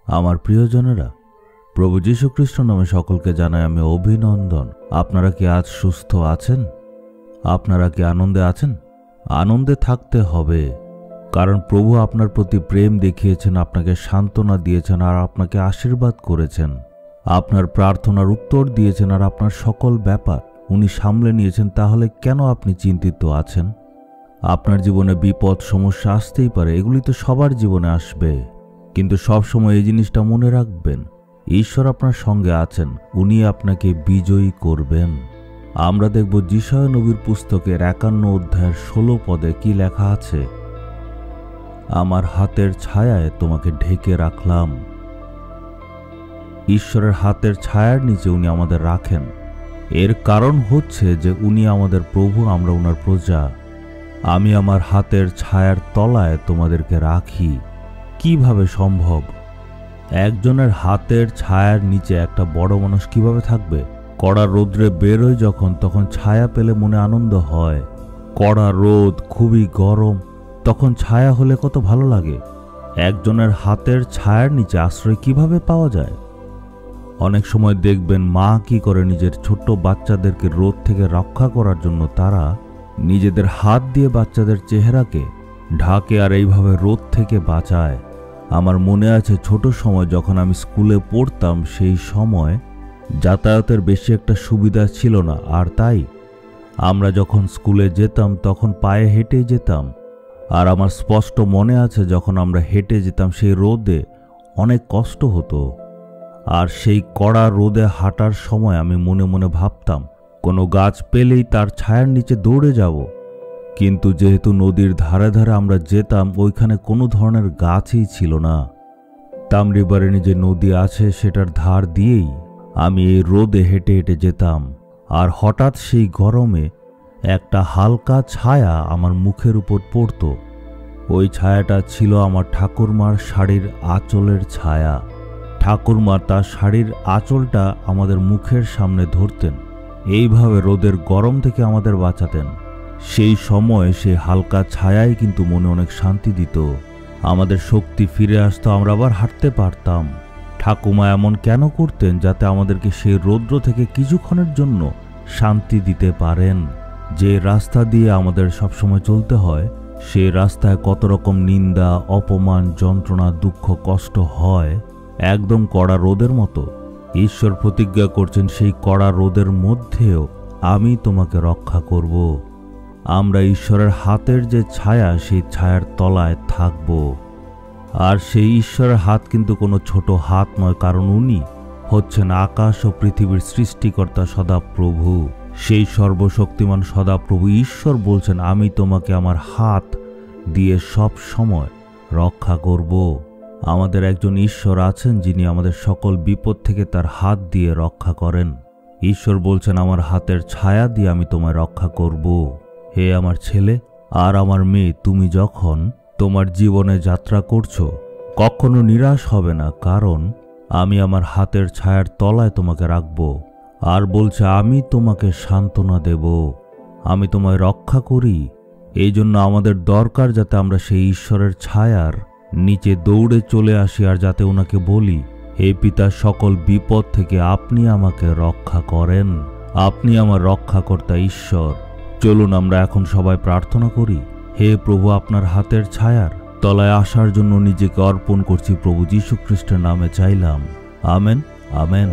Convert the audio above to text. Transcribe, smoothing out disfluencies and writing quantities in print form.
আমার প্রিয়জনেরা, প্রভু যীশু খ্রিস্ট নামে সকলকে জানাই আমি অভিনন্দন। আপনারা কি আজ সুস্থ আছেন? আপনারা কি আনন্দে আছেন? আনন্দে থাকতে হবে, কারণ প্রভু আপনার প্রতি প্রেম দেখিয়েছেন, আপনাকে সান্ত্বনা দিয়েছেন আর আপনাকে আশীর্বাদ করেছেন। আপনার প্রার্থনার উত্তর দিয়েছেন আর আপনার সকল ব্যাপার উনি সামলে নিয়েছেন। তাহলে কেন আপনি চিন্তিত আছেন? আপনার জীবনে বিপদ সমস্যা আসতেই পারে, এগুলি তো সবার জীবনে আসবে, কিন্তু সবসময় এই জিনিসটা মনে রাখবেন, ঈশ্বর আপনার সঙ্গে আছেন, উনি আপনাকে বিজয়ী করবেন। আমরা দেখব যিশায়া নবীর পুস্তকের 51 অধ্যায়ের 16 পদে কি লেখা আছে? আমার হাতের ছায়ায় তোমাকে ঢেকে রাখলাম। ঈশ্বরের হাতের ছায়ার নিচে উনি আমাদের রাখেন। এর কারণ হচ্ছে যে উনি আমাদের প্রভু, আমরা ওনার প্রজা। আমি আমার হাতের ছায়ার তলায় তোমাদেরকে রাখি। কিভাবে সম্ভব? একজনের হাতের ছায়ার নিচে একটা বড় মানুষ কিভাবে থাকবে? কড়া রোদ্রে বেরোয় যখন, তখন ছায়া পেলে মনে আনন্দ হয়। কড়া রোদ, খুবই গরম, তখন ছায়া হলে কত ভালো লাগে। একজনের হাতের ছায়ার নিচে আশ্রয় কিভাবে পাওয়া যায়? অনেক সময় দেখবেন মা কি করে নিজের ছোট্ট বাচ্চাদেরকে রোদ থেকে রক্ষা করার জন্য তারা নিজেদের হাত দিয়ে বাচ্চাদের চেহারাকে ঢাকে আর এইভাবে রোদ থেকে বাঁচায়। আমার মনে আছে ছোট সময় যখন আমি স্কুলে পড়তাম, সেই সময় যাতায়াতের বেশি একটা সুবিধা ছিল না, আর তাই আমরা যখন স্কুলে যেতাম তখন পায়ে হেঁটেই যেতাম। আর আমার স্পষ্ট মনে আছে যখন আমরা হেঁটে যেতাম সেই রোদে অনেক কষ্ট হতো। আর সেই কড়া রোদে হাঁটার সময় আমি মনে মনে ভাবতাম কোনো গাছ পেলেই তার ছায়ার নিচে দৌড়ে যাব। কিন্তু যেহেতু নদীর ধারে ধারে আমরা যেতাম, ওইখানে কোনো ধরনের গাছই ছিল না। তামরিবারেণী যে নদী আছে সেটার ধার দিয়েই আমি এই রোদে হেঁটে হেঁটে যেতাম। আর হঠাৎ সেই গরমে একটা হালকা ছায়া আমার মুখের উপর পড়ত। ওই ছায়াটা ছিল আমার ঠাকুরমার শাড়ির আঁচলের ছায়া। ঠাকুরমা তার শাড়ির আঁচলটা আমাদের মুখের সামনে ধরতেন, এইভাবে রোদের গরম থেকে আমাদের বাঁচাতেন। সেই সময় সেই হালকা ছায়াই কিন্তু মনে অনেক শান্তি দিত, আমাদের শক্তি ফিরে আসতো, আমরা আবার হাঁটতে পারতাম। ঠাকুমা এমন কেন করতেন? যাতে আমাদেরকে সেই রৌদ্র থেকে কিছুক্ষণের জন্য শান্তি দিতে পারেন। যে রাস্তা দিয়ে আমাদের সবসময় চলতে হয়, সেই রাস্তায় কত রকম নিন্দা, অপমান, যন্ত্রণা, দুঃখ, কষ্ট হয়, একদম কড়া রোদের মতো। ঈশ্বর প্রতিজ্ঞা করছেন সেই কড়া রোদের মধ্যেও আমি তোমাকে রক্ষা করব। আমরা ঈশ্বরের হাতের যে ছায়া, সেই ছায়ার তলায় থাকব। আর সেই ঈশ্বরের হাত কিন্তু কোনো ছোট হাত নয়, কারণ উনি হচ্ছেন আকাশ ও পৃথিবীর সৃষ্টিকর্তা সদাপ্রভু। সেই সর্বশক্তিমান সদাপ্রভু ঈশ্বর বলছেন, আমি তোমাকে আমার হাত দিয়ে সব সময় রক্ষা করব। আমাদের একজন ঈশ্বর আছেন যিনি আমাদের সকল বিপদ থেকে তার হাত দিয়ে রক্ষা করেন। ঈশ্বর বলছেন, আমার হাতের ছায়া দিয়ে আমি তোমায় রক্ষা করব। হে আমার ছেলে আর আমার মেয়ে, তুমি যখন তোমার জীবনে যাত্রা করছো কখনো নিরাশ হবে না, কারণ আমি আমার হাতের ছায়ার তলায় তোমাকে রাখব। আর বলছে, আমি তোমাকে সান্ত্বনা দেব, আমি তোমায় রক্ষা করি। এই জন্য আমাদের দরকার যাতে আমরা সেই ঈশ্বরের ছায়ার নিচে দৌড়ে চলে আসি আর যাতে ওনাকে বলি, হে পিতা, সকল বিপদ থেকে আপনি আমাকে রক্ষা করেন, আপনি আমার রক্ষাকর্তা ঈশ্বর। চলুন আমরা এখন সবাই প্রার্থনা করি। হে প্রভু, আপনার হাতের ছায়ার তলায় আসার জন্য নিজেকে অর্পণ করছি। প্রভু যীশু খ্রিস্টের নামে চাইলাম, আমেন, আমেন।